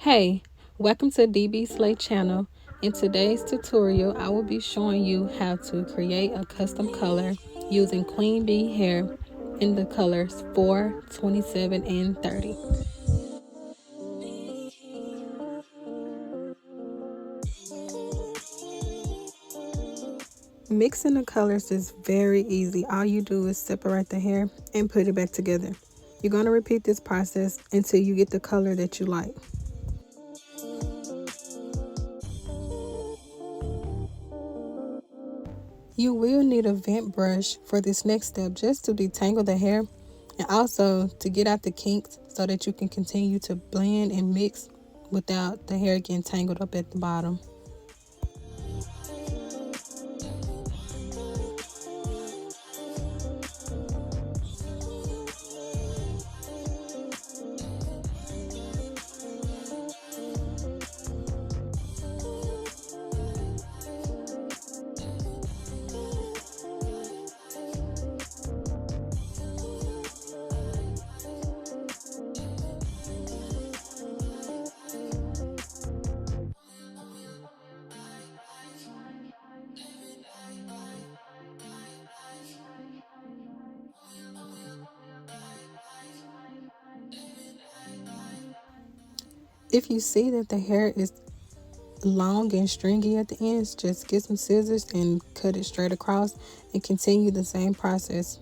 Hey, welcome to DB Slay channel. In today's tutorial, I will be showing you how to create a custom color using queen bee hair in the colors 4, 27, and 30. Mixing the colors is very easy. All you do is separate the hair and put it back together. You're going to repeat this process until you get the color that you like. You will need a vent brush for this next step just to detangle the hair and also to get out the kinks so that you can continue to blend and mix without the hair getting tangled up at the bottom. If you see that the hair is long and stringy at the ends, just get some scissors and cut it straight across and continue the same process.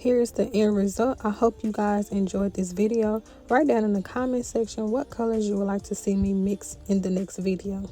Here's the end result. I hope you guys enjoyed this video. Write down in the comment section what colors you would like to see me mix in the next video.